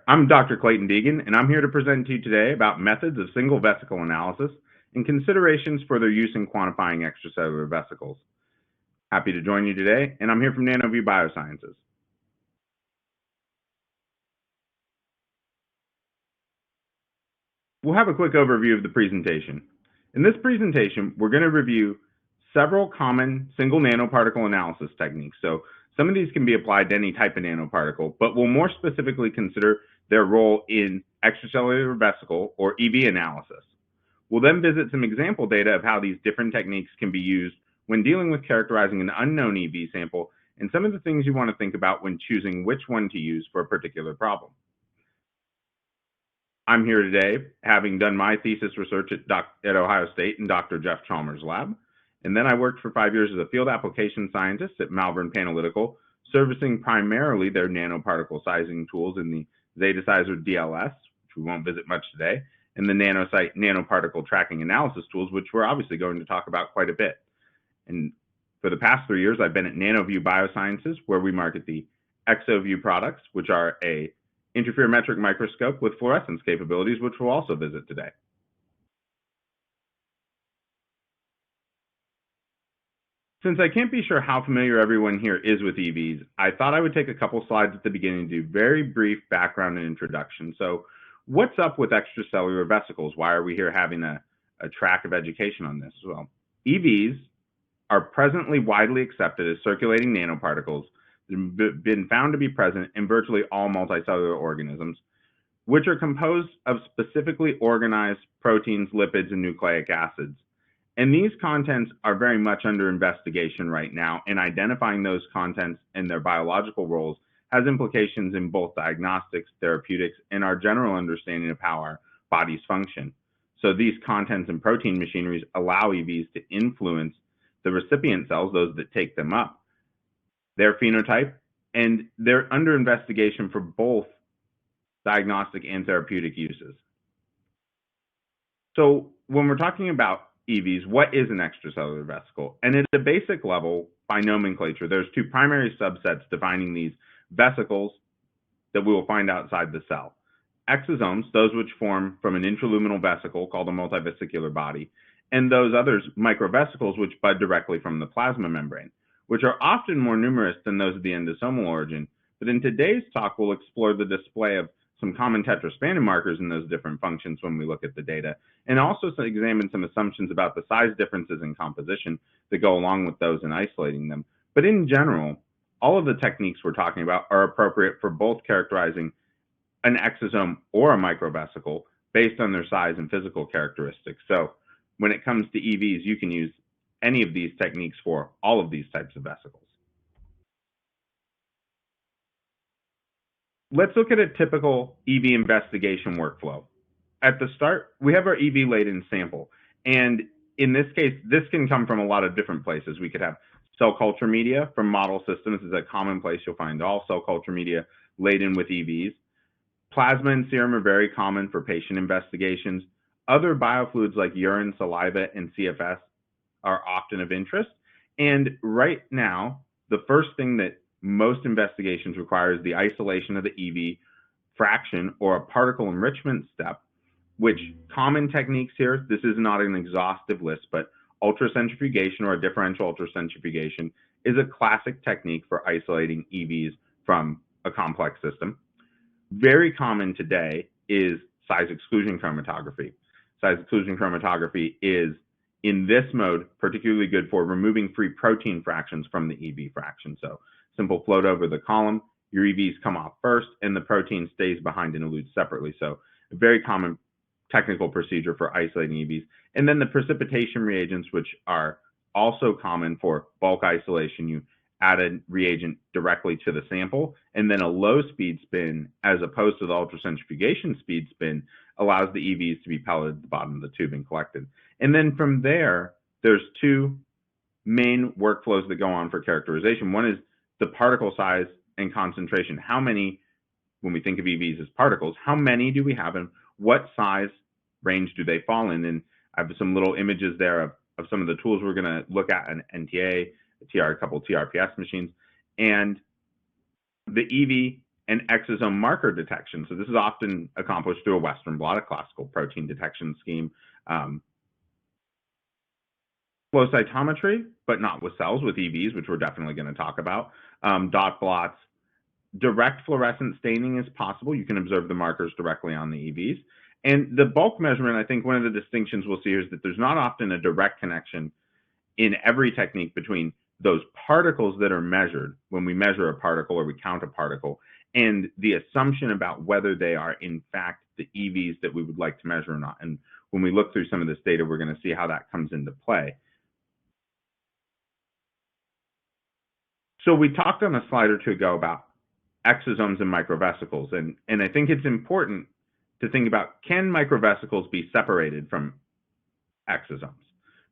there, I'm Dr. Clayton Deighan, and I'm here to present to you today about methods of single vesicle analysis and considerations for their use in quantifying extracellular vesicles. Happy to join you today, and I'm here from NanoView Biosciences. We'll have a quick overview of the presentation. In this presentation, we're going to review several common single nanoparticle analysis techniques. So some of these can be applied to any type of nanoparticle, but we'll more specifically consider their role in extracellular vesicle or EV analysis. We'll then visit some example data of how these different techniques can be used when dealing with characterizing an unknown EV sample and some of the things you want to think about when choosing which one to use for a particular problem. I'm here today having done my thesis research at Ohio State in Dr. Jeff Chalmers' lab. And then I worked for 5 years as a field application scientist at Malvern Panalytical, servicing primarily their nanoparticle sizing tools in the Zetasizer DLS, which we won't visit much today, and the NanoSite nanoparticle tracking analysis tools, which we're obviously going to talk about quite a bit. And for the past 3 years, I've been at NanoView Biosciences, where we market the ExoView products, which are a interferometric microscope with fluorescence capabilities, which we'll also visit today. Since I can't be sure how familiar everyone here is with EVs, I thought I would take a couple slides at the beginning to do very brief background and introduction. So what's up with extracellular vesicles? Why are we here having a track of education on this? Well, EVs are presently widely accepted as circulating nanoparticles that have been found to be present in virtually all multicellular organisms, which are composed of specifically organized proteins, lipids, and nucleic acids. And these contents are very much under investigation right now, and identifying those contents and their biological roles has implications in both diagnostics, therapeutics, and our general understanding of how our bodies function. So these contents and protein machineries allow EVs to influence the recipient cells, those that take them up, their phenotype, and they're under investigation for both diagnostic and therapeutic uses. So when we're talking about EVs, what is an extracellular vesicle? And at a basic level, by nomenclature, there's two primary subsets defining these vesicles that we will find outside the cell. Exosomes, those which form from an intraluminal vesicle called a multivesicular body, and those others, microvesicles, which bud directly from the plasma membrane, which are often more numerous than those of the endosomal origin. But in today's talk, we'll explore the display of some common tetraspanin markers in those different functions when we look at the data, and also examine some assumptions about the size differences in composition that go along with those in isolating them. But in general, all of the techniques we're talking about are appropriate for both characterizing an exosome or a microvesicle based on their size and physical characteristics. So when it comes to EVs, you can use any of these techniques for all of these types of vesicles. Let's look at a typical EV investigation workflow. At the start, we have our EV laden sample. And in this case, this can come from a lot of different places. We could have cell culture media from model systems is a common place you'll find all cell culture media laden with EVs. Plasma and serum are very common for patient investigations. Other biofluids like urine, saliva, and CFS are often of interest. And right now, the first thing that most investigations require is the isolation of the EV fraction or a particle enrichment step, which common techniques here, this is not an exhaustive list, but ultracentrifugation or a differential ultracentrifugation is a classic technique for isolating EVs from a complex system. Very common today is size exclusion chromatography. Size exclusion chromatography is, in this mode, particularly good for removing free protein fractions from the EV fraction. So simple float over the column, your EVs come off first, and the protein stays behind and elutes separately. So a very common technical procedure for isolating EVs. And then the precipitation reagents, which are also common for bulk isolation. You add a reagent directly to the sample, and then a low speed spin, as opposed to the ultracentrifugation speed spin, allows the EVs to be pelleted at the bottom of the tube and collected. And then from there, there's two main workflows that go on for characterization. One is the particle size and concentration. How many, when we think of EVs as particles, how many do we have and what size range do they fall in? And I have some little images there of some of the tools we're going to look at, an NTA, a couple TRPS machines. And the EV and exosome marker detection. So this is often accomplished through a Western blot, a classical protein detection scheme. Flow cytometry, but not with cells, with EVs, which we're definitely going to talk about. Dot blots. Direct fluorescent staining is possible. You can observe the markers directly on the EVs. And the bulk measurement, I think one of the distinctions we'll see here is that there's not often a direct connection in every technique between those particles that are measured when we measure a particle or we count a particle and the assumption about whether they are in fact the EVs that we would like to measure or not. And when we look through some of this data, we're going to see how that comes into play. So we talked on a slide or two ago about exosomes and microvesicles, and I think it's important to think about, can microvesicles be separated from exosomes?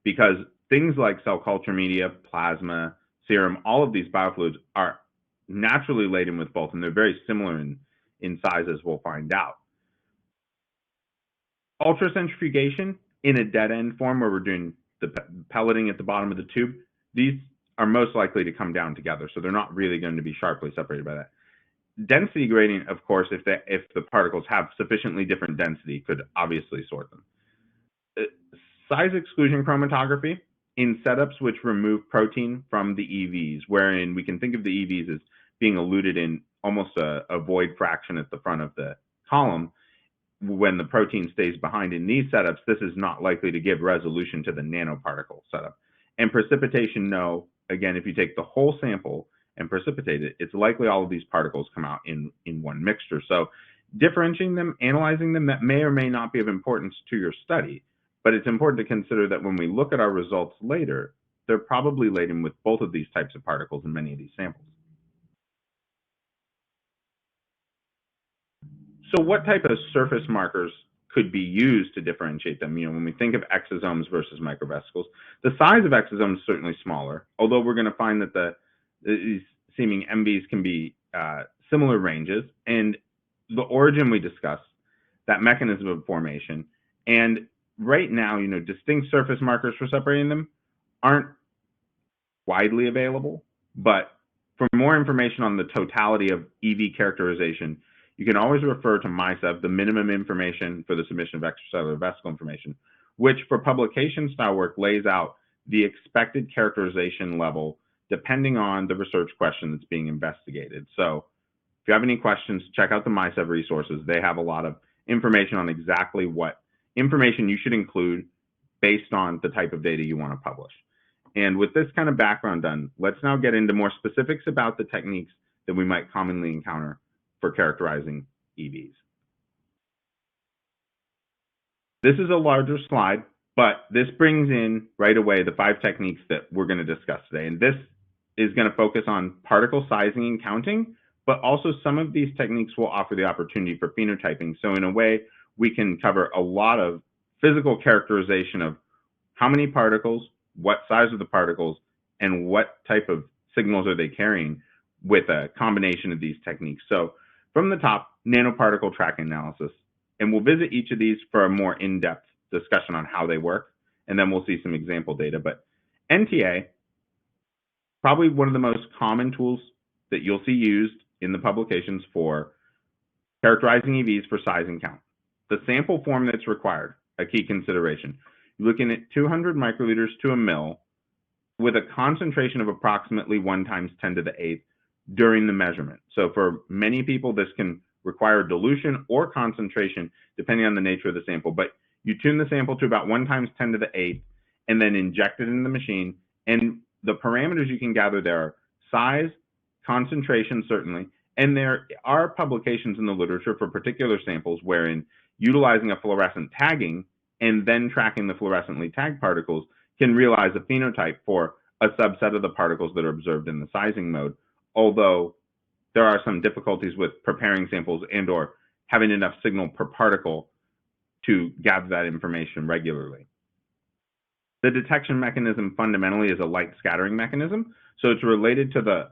Because things like cell culture media, plasma, serum, all of these biofluids are naturally laden with both, and they're very similar in size, as we'll find out. Ultracentrifugation in a dead-end form where we're doing the pelleting at the bottom of the tube, these are most likely to come down together, so they're not really going to be sharply separated by that. Density gradient, of course, if the particles have sufficiently different density, could obviously sort them. Size exclusion chromatography in setups which remove protein from the EVs, wherein we can think of the EVs as being eluted in almost a void fraction at the front of the column. When the protein stays behind in these setups, this is not likely to give resolution to the nanoparticle setup. And precipitation, no. Again, if you take the whole sample and precipitate it, it's likely all of these particles come out in one mixture. So differentiating them, analyzing them, that may or may not be of importance to your study, but it's important to consider that when we look at our results later, they're probably laden with both of these types of particles in many of these samples. So what type of surface markers could be used to differentiate them? When we think of exosomes versus microvesicles, the size of exosomes is certainly smaller, although we're going to find that these seeming MVs can be similar ranges, and the origin we discussed, that mechanism of formation, and right now, distinct surface markers for separating them aren't widely available, but for more information on the totality of EV characterization, you can always refer to MySev, the minimum information for the submission of extracellular vesicle information, which for publication style work lays out the expected characterization level depending on the research question that's being investigated. So if you have any questions, check out the MySev resources. They have a lot of information on exactly what information you should include based on the type of data you want to publish. And with this kind of background done, let's now get into more specifics about the techniques that we might commonly encounter for characterizing EVs. This is a larger slide, but this brings in right away the 5 techniques that we're going to discuss today. And this is going to focus on particle sizing and counting, but also some of these techniques will offer the opportunity for phenotyping. So in a way, we can cover a lot of physical characterization of how many particles, what size of the particles, and what type of signals are they carrying with a combination of these techniques. So from the top, nanoparticle tracking analysis, and we'll visit each of these for a more in-depth discussion on how they work, and then we'll see some example data. But NTA, probably one of the most common tools that you'll see used in the publications for characterizing EVs for size and count. The sample form that's required, a key consideration. You're looking at 200 microliters to a mil with a concentration of approximately 1 × 10⁸ during the measurement. So for many people, this can require dilution or concentration depending on the nature of the sample, but you tune the sample to about 1 × 10⁸ and then inject it in the machine. And the parameters you can gather there are size, concentration, certainly, and there are publications in the literature for particular samples wherein utilizing a fluorescent tagging and then tracking the fluorescently tagged particles can realize a phenotype for a subset of the particles that are observed in the sizing mode, although there are some difficulties with preparing samples and or having enough signal per particle to gather that information regularly. The detection mechanism fundamentally is a light scattering mechanism, so it's related to the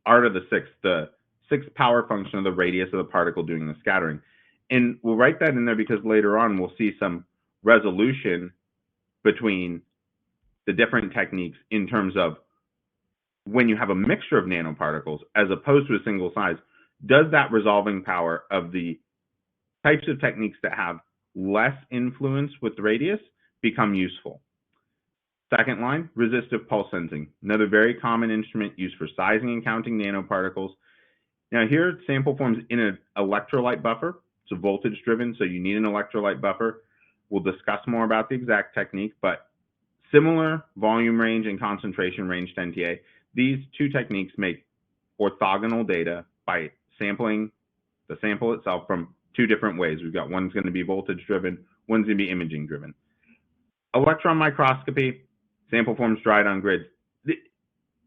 art of the sixth power function of the radius of the particle doing the scattering. And we'll write that in there because later on we'll see some resolution between the different techniques in terms of when you have a mixture of nanoparticles as opposed to a single size, does that resolving power of the types of techniques that have less influence with the radius become useful? Second line, resistive pulse sensing, another very common instrument used for sizing and counting nanoparticles. Now here, sample forms in an electrolyte buffer. It's a voltage driven, so you need an electrolyte buffer. We'll discuss more about the exact technique, but similar volume range and concentration range to NTA. These two techniques make orthogonal data by sampling the sample itself from two different ways. We've got one's going to be voltage driven, one's going to be imaging driven. Electron microscopy, sample forms dried on grids.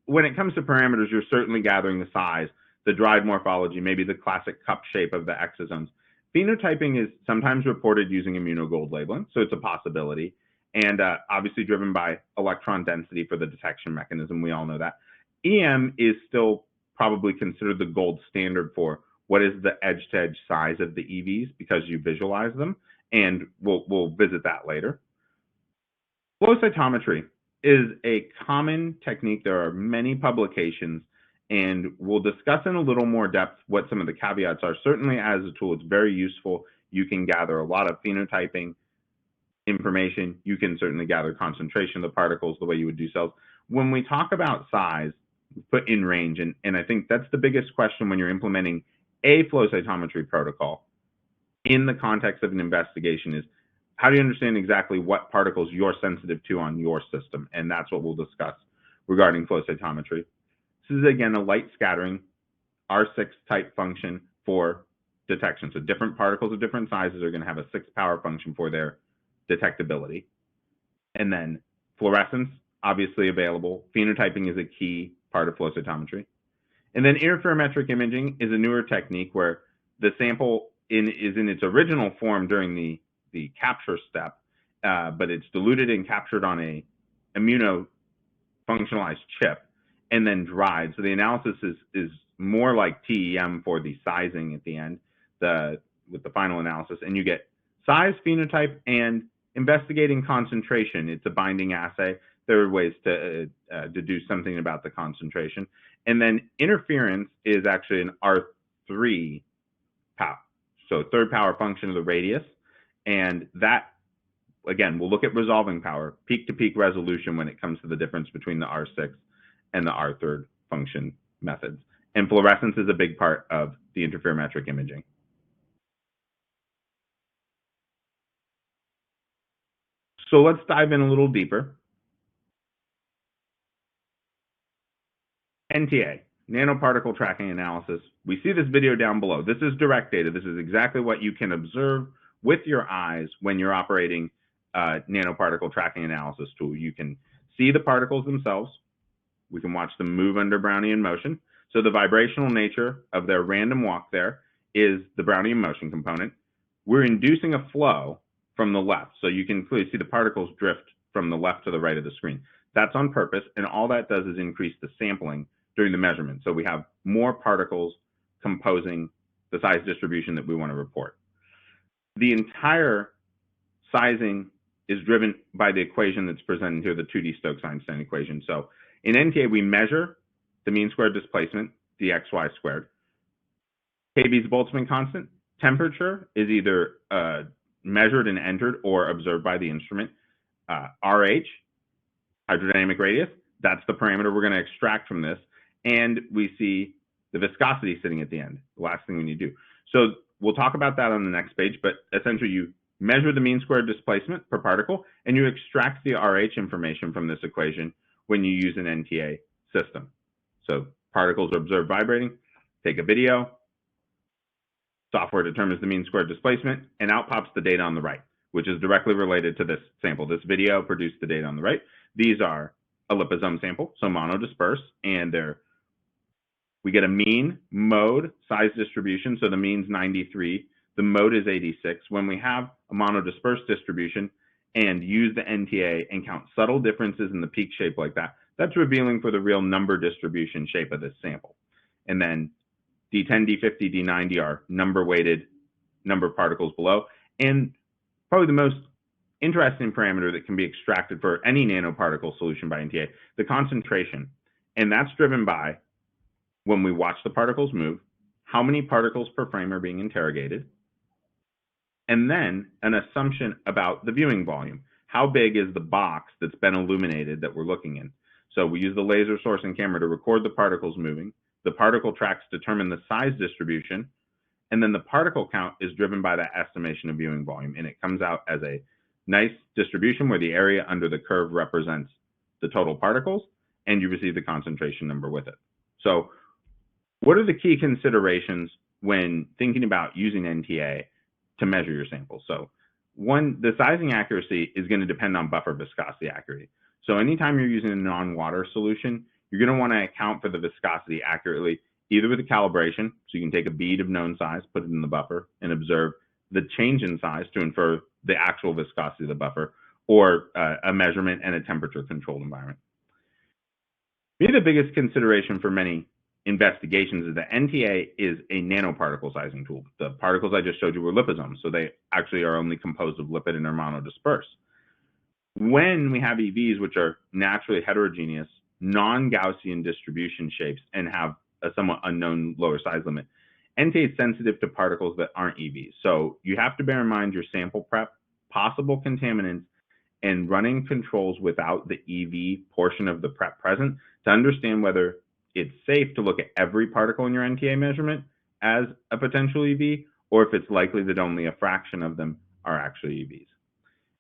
When it comes to parameters, you're certainly gathering the size, the dried morphology, maybe the classic cup shape of the exosomes. Phenotyping is sometimes reported using immunogold labeling, so it's a possibility, and obviously driven by electron density for the detection mechanism. We all know that. EM is still probably considered the gold standard for what is the edge-to-edge size of the EVs because you visualize them, and we'll visit that later. Flow cytometry is a common technique. There are many publications, and we'll discuss in a little more depth what some of the caveats are. Certainly as a tool, it's very useful. You can gather a lot of phenotyping information. You can certainly gather concentration of the particles the way you would do cells. When we talk about size, we put in range, and I think that's the biggest question when you're implementing a flow cytometry protocol in the context of an investigation is, how do you understand exactly what particles you're sensitive to on your system? And that's what we'll discuss regarding flow cytometry. This is, again, a light scattering R6 type function for detection. So different particles of different sizes are going to have a 6 power function for their detectability. And then fluorescence, obviously available. Phenotyping is a key part of flow cytometry. And then interferometric imaging is a newer technique where the sample is in its original form during the capture step, but it's diluted and captured on a immunofunctionalized chip and then dried. So the analysis is more like TEM for the sizing at the end, with the final analysis, and you get size, phenotype, and investigating concentration. It's a binding assay. There are ways to do something about the concentration. And then interference is actually an R3 power, so third power function of the radius. And that, again, we'll look at resolving power, peak-to-peak resolution when it comes to the difference between the R6 and the R3 function methods. And fluorescence is a big part of the interferometric imaging. So let's dive in a little deeper. NTA, nanoparticle tracking analysis. We see this video down below. This is direct data. This is exactly what you can observe with your eyes when you're operating a nanoparticle tracking analysis tool. You can see the particles themselves. We can watch them move under Brownian motion. So the vibrational nature of their random walk there is the Brownian motion component. We're inducing a flow from the left. So you can clearly see the particles drift from the left to the right of the screen. That's on purpose, and all that does is increase the sampling during the measurement. So we have more particles composing the size distribution that we want to report. The entire sizing is driven by the equation that's presented here, the 2D Stokes-Einstein equation. So in NTA, we measure the mean squared displacement, dxy squared. KB is the Boltzmann constant. Temperature is either measured and entered or observed by the instrument. RH, hydrodynamic radius, that's the parameter we're going to extract from this. And we see the viscosity sitting at the end, the last thing we need to do. So we'll talk about that on the next page, but essentially you measure the mean squared displacement per particle, and you extract the RH information from this equation when you use an NTA system. So particles are observed vibrating, take a video, software determines the mean squared displacement, and out pops the data on the right, which is directly related to this sample. This video produced the data on the right. These are a liposome sample, so monodisperse, and we get a mean, mode, size distribution. So the mean's 93, the mode is 86. When we have a monodispersed distribution and use the NTA and count subtle differences in the peak shape like that, that's revealing for the real number distribution shape of this sample. And then D10, D50, D90 are number weighted number of particles below. And probably the most interesting parameter that can be extracted for any nanoparticle solution by NTA, the concentration. And that's driven by, when we watch the particles move, how many particles per frame are being interrogated, and then an assumption about the viewing volume. How big is the box that's been illuminated that we're looking in? So we use the laser source and camera to record the particles moving. The particle tracks determine the size distribution, and then the particle count is driven by that estimation of viewing volume, and it comes out as a nice distribution where the area under the curve represents the total particles, and you receive the concentration number with it. So what are the key considerations when thinking about using NTA to measure your sample? So one, the sizing accuracy is going to depend on buffer viscosity accuracy. So anytime you're using a non-water solution, you're going to want to account for the viscosity accurately, either with a calibration, so you can take a bead of known size, put it in the buffer, and observe the change in size to infer the actual viscosity of the buffer, or a measurement and a temperature-controlled environment. Maybe the biggest consideration for many investigations is that NTA is a nanoparticle sizing tool. The particles I just showed you were liposomes, so they actually are only composed of lipid and are monodispersed. When we have EVs, which are naturally heterogeneous, non-Gaussian distribution shapes and have a somewhat unknown lower size limit, NTA is sensitive to particles that aren't EVs. So you have to bear in mind your sample prep, possible contaminants, and running controls without the EV portion of the prep present to understand whether it's safe to look at every particle in your NTA measurement as a potential EV, or if it's likely that only a fraction of them are actually EVs.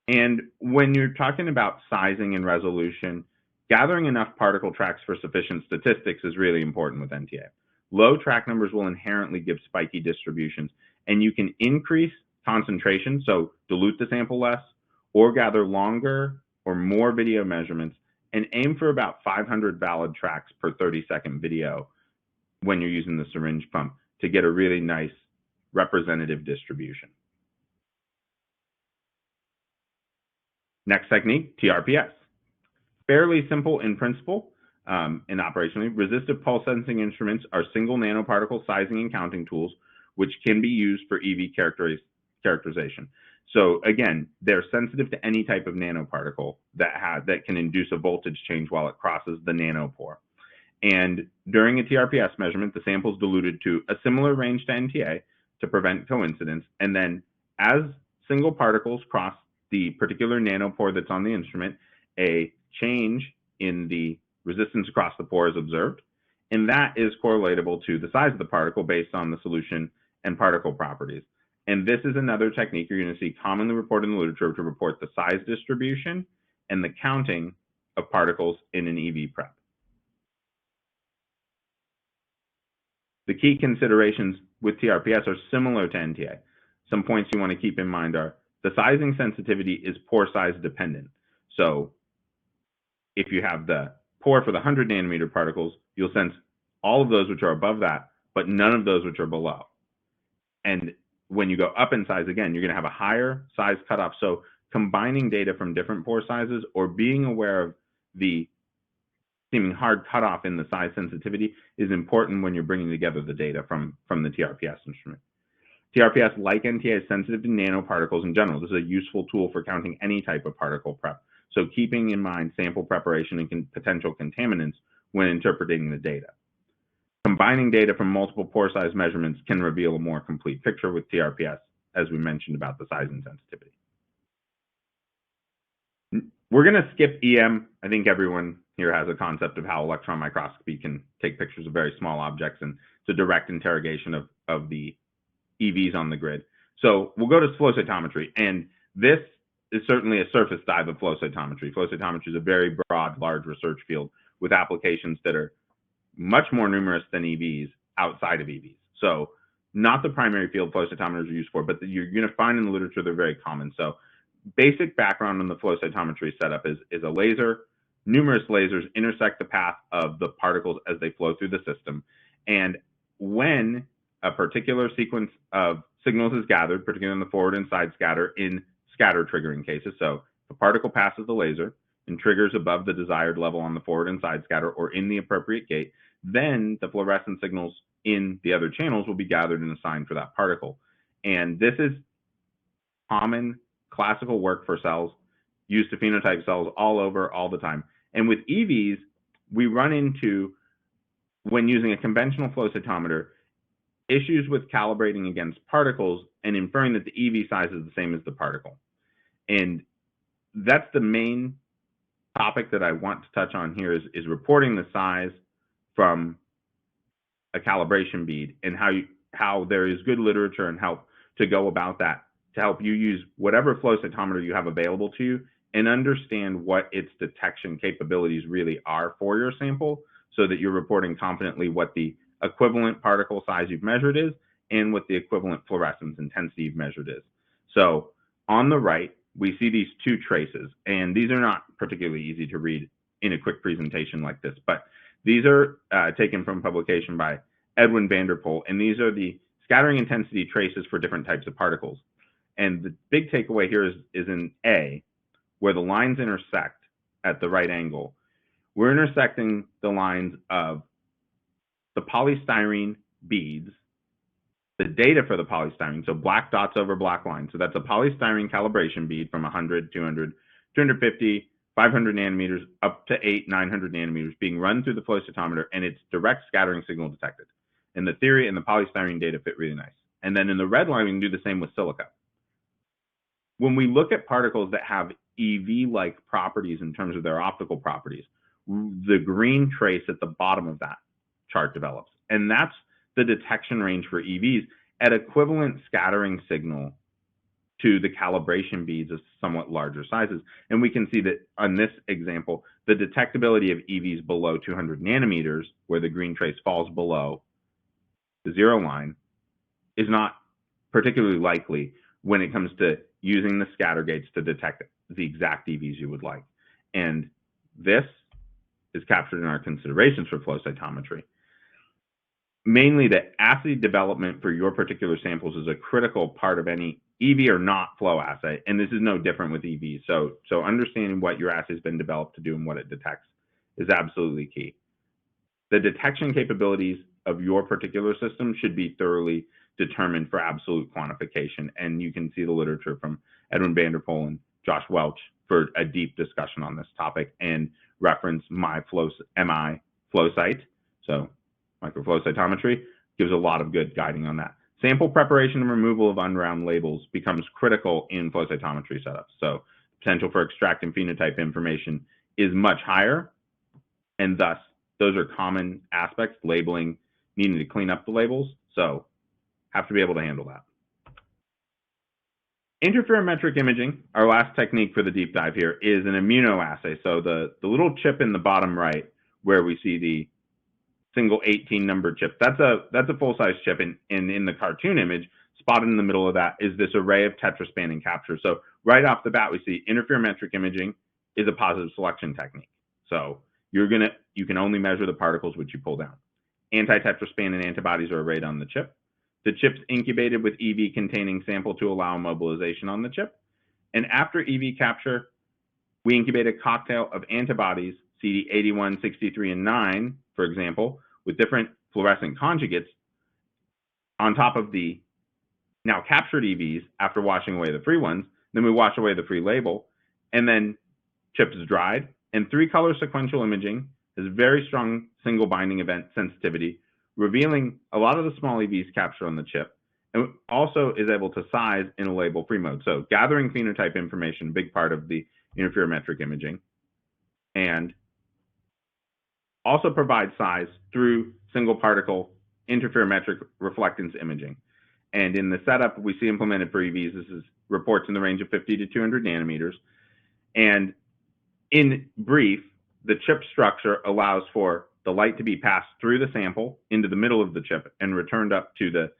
And when you're talking about sizing and resolution, gathering enough particle tracks for sufficient statistics is really important with NTA. Low track numbers will inherently give spiky distributions, and you can increase concentration, so dilute the sample less, or gather longer or more video measurements, and aim for about 500 valid tracks per 30-second video when you're using the syringe pump to get a really nice representative distribution. Next technique, TRPS. Fairly simple in principle and operationally. Resistive pulse sensing instruments are single nanoparticle sizing and counting tools which can be used for EV characterization. So again, they're sensitive to any type of nanoparticle that can induce a voltage change while it crosses the nanopore. And during a TRPS measurement, the sample is diluted to a similar range to NTA to prevent coincidence. And then as single particles cross the particular nanopore that's on the instrument, a change in the resistance across the pore is observed. And that is correlatable to the size of the particle based on the solution and particle properties. And this is another technique you're going to see commonly reported in the literature to report the size distribution and the counting of particles in an EV prep. The key considerations with TRPS are similar to NTA. Some points you want to keep in mind are the sizing sensitivity is pore size dependent. So if you have the pore for the 100 nanometer particles, you'll sense all of those which are above that, but none of those which are below. And when you go up in size, again, you're going to have a higher size cutoff. So combining data from different pore sizes or being aware of the seeming hard cutoff in the size sensitivity is important when you're bringing together the data from the TRPS instrument. TRPS, like NTA, is sensitive to nanoparticles in general. This is a useful tool for counting any type of particle prep. So keeping in mind sample preparation and potential contaminants when interpreting the data. Combining data from multiple pore size measurements can reveal a more complete picture with TRPS, as we mentioned about the size and sensitivity. We're going to skip EM. I think everyone here has a concept of how electron microscopy can take pictures of very small objects, and it's a direct interrogation of the EVs on the grid. So we'll go to flow cytometry, and this is certainly a surface dive of flow cytometry. Flow cytometry is a very broad, large research field with applications that are much more numerous than EVs outside of EVs. So not the primary field flow cytometers are used for, but you're going to find in the literature they're very common. So basic background on the flow cytometry setup is a laser. Numerous lasers intersect the path of the particles as they flow through the system. And when a particular sequence of signals is gathered, particularly in the forward and side scatter in scatter triggering cases, so the particle passes the laser and triggers above the desired level on the forward and side scatter or in the appropriate gate, then the fluorescent signals in the other channels will be gathered and assigned for that particle. And this is common classical work for cells, used to phenotype cells all over, all the time. And with EVs, we run into, when using a conventional flow cytometer, issues with calibrating against particles and inferring that the EV size is the same as the particle. And that's the main topic that I want to touch on here is reporting the size from a calibration bead, and how there is good literature and help to go about that to help you use whatever flow cytometer you have available to you and understand what its detection capabilities really are for your sample, so that you're reporting confidently what the equivalent particle size you've measured is and what the equivalent fluorescence intensity you've measured is. So on the right, we see these two traces, and these are not particularly easy to read in a quick presentation like this, but these are taken from a publication by Edwin van der Poel, and these are the scattering intensity traces for different types of particles. And the big takeaway here is in A, where the lines intersect at the right angle. We're intersecting the lines of the polystyrene beads, the data for the polystyrene, so black dots over black lines. So that's a polystyrene calibration bead from 100, 200, 250, 500 nanometers up to 900 nanometers being run through the flow cytometer, and its direct scattering signal detected. And the theory and the polystyrene data fit really nice. And then in the red line, we can do the same with silica. When we look at particles that have EV-like properties in terms of their optical properties, the green trace at the bottom of that chart develops. And that's the detection range for EVs at equivalent scattering signal to the calibration beads of somewhat larger sizes. And we can see that on this example, the detectability of EVs below 200 nanometers, where the green trace falls below the zero line, is not particularly likely when it comes to using the scatter gates to detect the exact EVs you would like. And this is captured in our considerations for flow cytometry. Mainly, the assay development for your particular samples is a critical part of any EV or not flow assay, and this is no different with EVs. So understanding what your assay has been developed to do and what it detects is absolutely key. The detection capabilities of your particular system should be thoroughly determined for absolute quantification, and you can see the literature from Edwin van der Poel and Josh Welch for a deep discussion on this topic, and reference MI flow site. So microflow cytometry gives a lot of good guiding on that. Sample preparation and removal of unround labels becomes critical in flow cytometry setups. So potential for extract and phenotype information is much higher, and thus those are common aspects, labeling, needing to clean up the labels. So have to be able to handle that. Interferometric imaging, our last technique for the deep dive here, is an immunoassay. So the little chip in the bottom right where we see the single 18 number chip, that's a full-size chip, and in the cartoon image, spotted in the middle of that is this array of tetraspanning captures. So right off the bat, we see interferometric imaging is a positive selection technique. So you can only measure the particles which you pull down. Anti-tetraspanning antibodies are arrayed on the chip. The chip's incubated with EV containing sample to allow mobilization on the chip. And after EV capture, we incubate a cocktail of antibodies, CD81, 63, and 9, for example, with different fluorescent conjugates on top of the now captured EVs after washing away the free ones. Then we wash away the free label, and then chip is dried. And 3-color sequential imaging has very strong single binding event sensitivity, revealing a lot of the small EVs captured on the chip, and also is able to size in a label-free mode. So gathering phenotype information, a big part of the interferometric imaging, and also provides size through single particle interferometric reflectance imaging. And in the setup we see implemented for EVs, this is reports in the range of 50 to 200 nanometers. And in brief, the chip structure allows for the light to be passed through the sample into the middle of the chip and returned up to the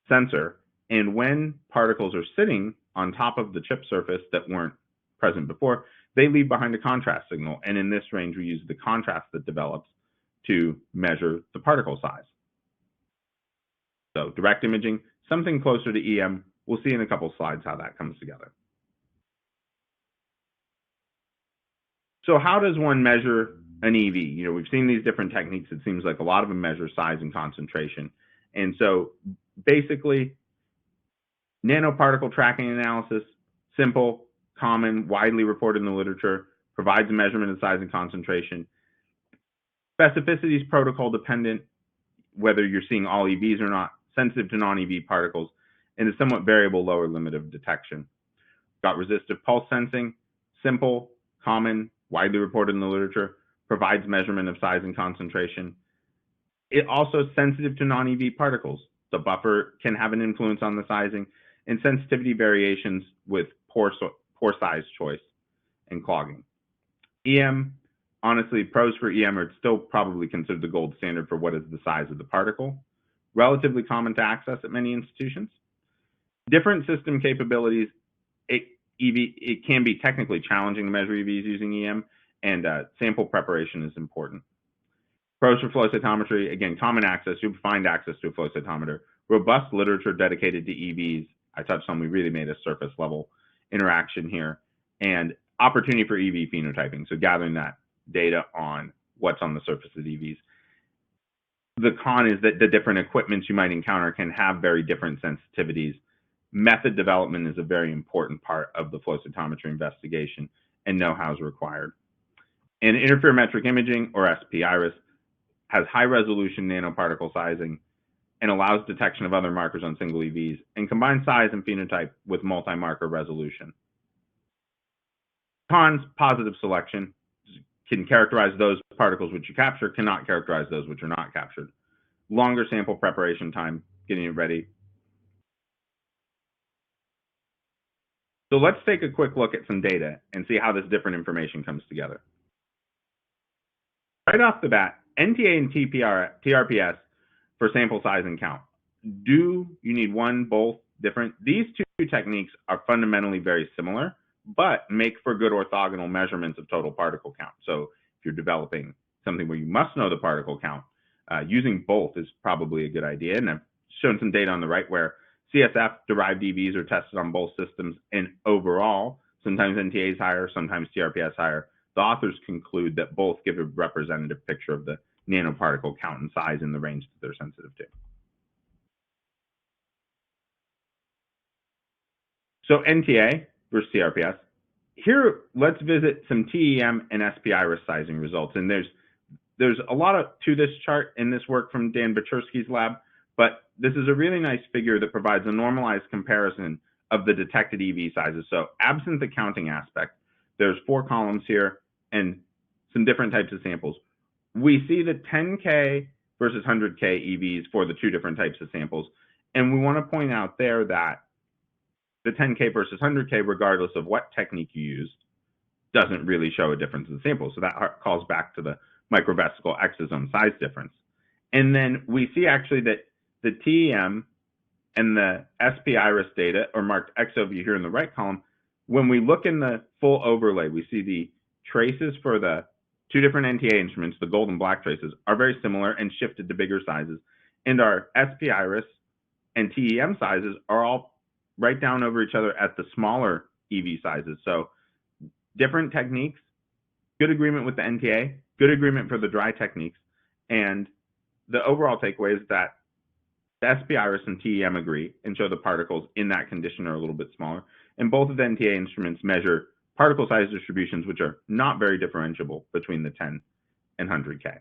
sensor. And when particles are sitting on top of the chip surface that weren't present before, they leave behind a contrast signal. And in this range, we use the contrast that develops to measure the particle size. So direct imaging, something closer to EM. We'll see in a couple slides how that comes together. So how does one measure an EV? You know, we've seen these different techniques. It seems like a lot of them measure size and concentration. And so basically, nanoparticle tracking analysis, simple, common, widely reported in the literature, provides a measurement of size and concentration. Specificity is protocol dependent, whether you're seeing all EVs or not. sensitive to non-EV particles, and a somewhat variable lower limit of detection. Got resistive pulse sensing, simple, common, widely reported in the literature, provides measurement of size and concentration. It also is sensitive to non-EV particles. The buffer can have an influence on the sizing, and sensitivity variations with pore size choice and clogging. EM, honestly, pros for EM are still probably considered the gold standard for what is the size of the particle. Relatively common to access at many institutions. Different system capabilities. It can be technically challenging to measure EVs using EM, and sample preparation is important. Pros for flow cytometry, again, common access. You'll find access to a flow cytometer. Robust literature dedicated to EVs. I touched on, we really made a surface level interaction here. And opportunity for EV phenotyping, so gathering that data on what's on the surface of EVs. The con is that the different equipments you might encounter can have very different sensitivities. Method development is a very important part of the flow cytometry investigation, and know-how is required. And interferometric imaging, or SP-IRIS, has high-resolution nanoparticle sizing and allows detection of other markers on single EVs, and combines size and phenotype with multi-marker resolution. Cons, positive selection, can characterize those particles which you capture, cannot characterize those which are not captured. Longer sample preparation time, getting it ready. So let's take a quick look at some data and see how this different information comes together. Right off the bat, NTA and TRPS for sample size and count. Do you need one, both, different? These two techniques are fundamentally very similar, but make for good orthogonal measurements of total particle count. So if you're developing something where you must know the particle count, using both is probably a good idea. And I've shown some data on the right where CSF-derived EVs are tested on both systems, and overall, sometimes NTA is higher, sometimes TRPS higher. The authors conclude that both give a representative picture of the nanoparticle count and size in the range that they're sensitive to. So NTA versus TRPS. Here, let's visit some TEM and SP-IRIS sizing results. And there's a lot to this chart in this work from Dan Baczyrski's lab, but this is a really nice figure that provides a normalized comparison of the detected EV sizes. So absent the counting aspect, there's 4 columns here and some different types of samples. We see the 10K versus 100K EVs for the 2 different types of samples. And we want to point out there that the 10K versus 100K, regardless of what technique you used, doesn't really show a difference in the sample. So that calls back to the microvesicle exosome size difference. And then we see actually that the TEM and the SP-IRIS data are marked XOV here in the right column. When we look in the full overlay, we see the traces for the 2 different NTA instruments, the gold and black traces, are very similar and shifted to bigger sizes. And our SP-IRIS and TEM sizes are all right down over each other at the smaller EV sizes. So different techniques, good agreement with the NTA, good agreement for the dry techniques. And the overall takeaway is that the SP-IRIS and TEM agree and show the particles in that condition are a little bit smaller. And both of the NTA instruments measure particle size distributions which are not very differentiable between the 10 and 100K.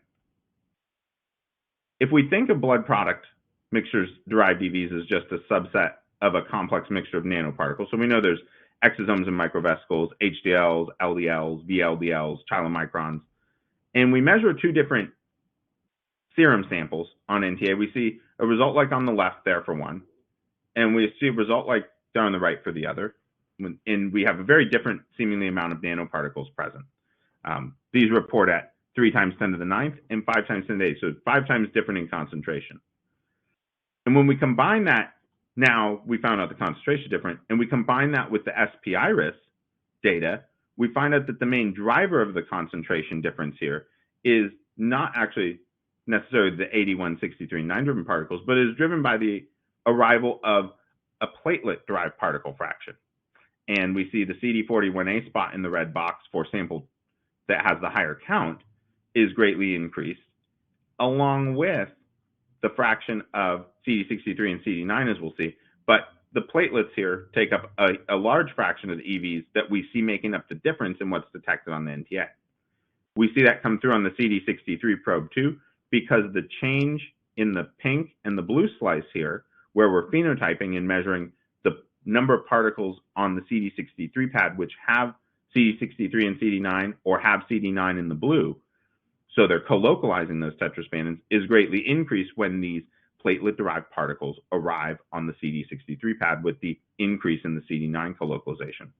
If we think of blood product mixtures derived EVs as just a subset of a complex mixture of nanoparticles, so we know there's exosomes and microvesicles, HDLs, LDLs, VLDLs, chylomicrons, and we measure 2 different serum samples on NTA, we see a result like on the left there for one, and we see a result like down on the right for the other. And we have a very different seemingly amount of nanoparticles present. These report at 3 times 10 to the 9th and 5 times 10 to the 8th, so 5 times different in concentration. And when we combine that, now we found out the concentration is different, and we combine that with the SP-IRIS data, we find out that the main driver of the concentration difference here is not actually necessarily the 8163 driven particles, but is driven by the arrival of a platelet-derived particle fraction. And we see the CD41A spot in the red box for sample that has the higher count is greatly increased, along with the fraction of CD63 and CD9, as we'll see. But the platelets here take up a large fraction of the EVs that we see making up the difference in what's detected on the NTA. We see that come through on the CD63 probe too, because the change in the pink and the blue slice here, where we're phenotyping and measuring the number of particles on the CD63 pad which have CD63 and CD9 or have CD9 in the blue, so they're co-localizing those tetraspanons, is greatly increased when these platelet-derived particles arrive on the CD63 pad with the increase in the CD9 co-localization.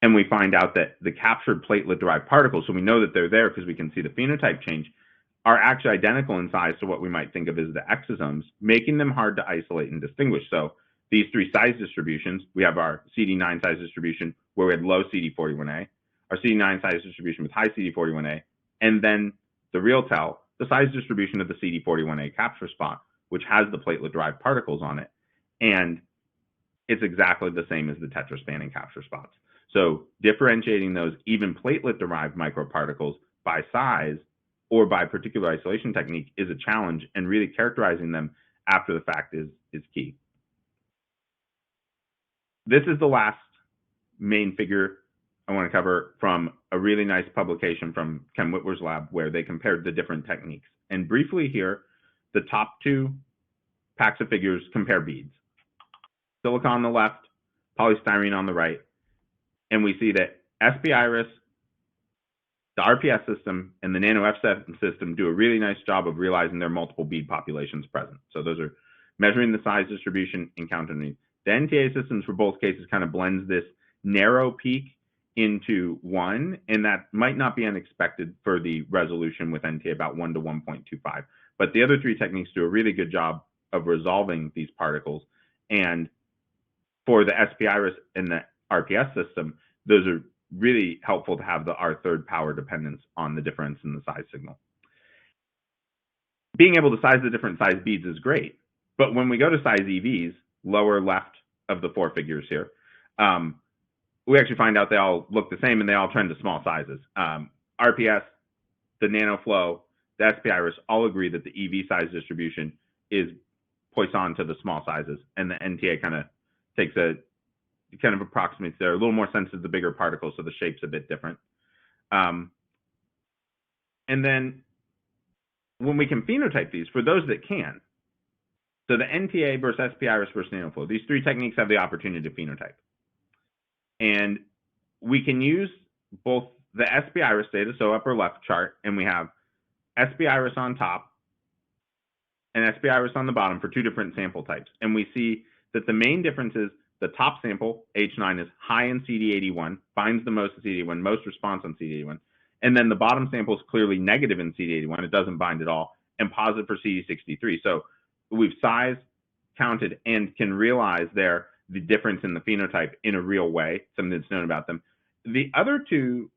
And we find out that the captured platelet-derived particles, so we know that they're there because we can see the phenotype change, are actually identical in size to what we might think of as the exosomes, making them hard to isolate and distinguish. So these three size distributions, we have our CD9 size distribution where we had low CD41A, our CD9 size distribution with high CD41A, and then the real tell, the size distribution of the CD41A capture spot, which has the platelet-derived particles on it. And it's exactly the same as the tetraspanning capture spots. So differentiating those even platelet-derived microparticles by size or by particular isolation technique is a challenge, and really characterizing them after the fact is key. This is the last main figure I want to cover from a really nice publication from Ken Whitwer's lab where they compared the different techniques. And briefly here, the top two packs of figures compare beads. Silicon on the left, polystyrene on the right. And we see that SP-Iris, the RPS system, and the NanoFlow system do a really nice job of realizing there are multiple bead populations present. So those are measuring the size distribution and counting. The NTA systems for both cases kind of blends this narrow peak into one, and that might not be unexpected for the resolution with NTA about 1 to 1.25. But the other three techniques do a really good job of resolving these particles. And for the SP-Iris and the RPS system, those are really helpful to have the R3rd power dependence on the difference in the size signal. Being able to size the different size beads is great, but when we go to size EVs, lower left of the four figures here, we actually find out they all look the same and they all trend to small sizes. RPS, the NanoFlow, the SP-Iris all agree that the EV size distribution is Poisson to the small sizes, and the NTA kind of takes a kind of approximates there, a little more sensitive to the bigger particles, so the shape's a bit different. And then when we can phenotype these, for those that can, so the NTA versus SP-Iris versus NanoFlow, these three techniques have the opportunity to phenotype. And we can use both the SP-Iris data, so upper left chart, and we have SP-Iris on top and SP-Iris on the bottom for two different sample types. And we see that the main difference is the top sample, H9, is high in CD81, finds the most in CD81, most response on CD81. And then the bottom sample is clearly negative in CD81, it doesn't bind at all, and positive for CD63. So we've sized, counted, and can realize there the difference in the phenotype in a real way, something that's known about them. The other two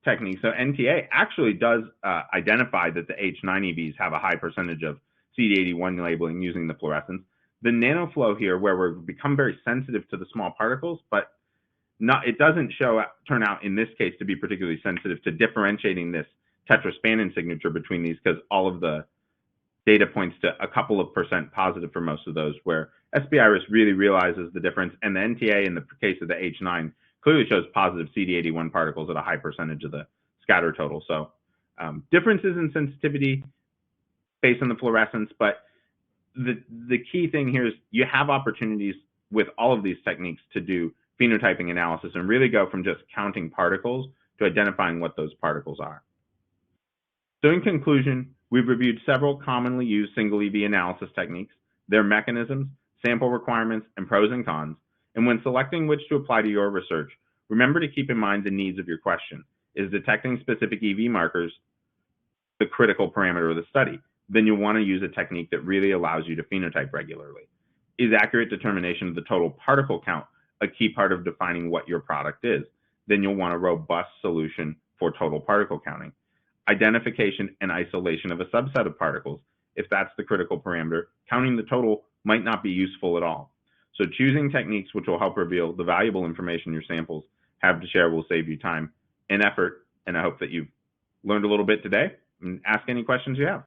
techniques, so NTA actually does identify that the H9 EVs have a high percentage of CD81 labeling using the fluorescence. The NanoFlow here, where we've become very sensitive to the small particles, but it doesn't turn out in this case to be particularly sensitive to differentiating this tetraspannon signature between these, because all of the data points to a couple of % positive for most of those, where SP-Iris really realizes the difference, and the NTA in the case of the H9 clearly shows positive CD81 particles at a high percentage of the scatter total. So differences in sensitivity based on the fluorescence, but the key thing here is you have opportunities with all of these techniques to do phenotyping analysis and really go from just counting particles to identifying what those particles are. So in conclusion, we've reviewed several commonly used single EV analysis techniques, their mechanisms, sample requirements, and pros and cons. And when selecting which to apply to your research, remember to keep in mind the needs of your question. Is detecting specific EV markers the critical parameter of the study? Then you'll want to use a technique that really allows you to phenotype regularly. Is accurate determination of the total particle count a key part of defining what your product is? Then you'll want a robust solution for total particle counting. Identification and isolation of a subset of particles. If that's the critical parameter, counting the total might not be useful at all. So choosing techniques which will help reveal the valuable information your samples have to share will save you time and effort. And I hope that you've learned a little bit today, and ask any questions you have.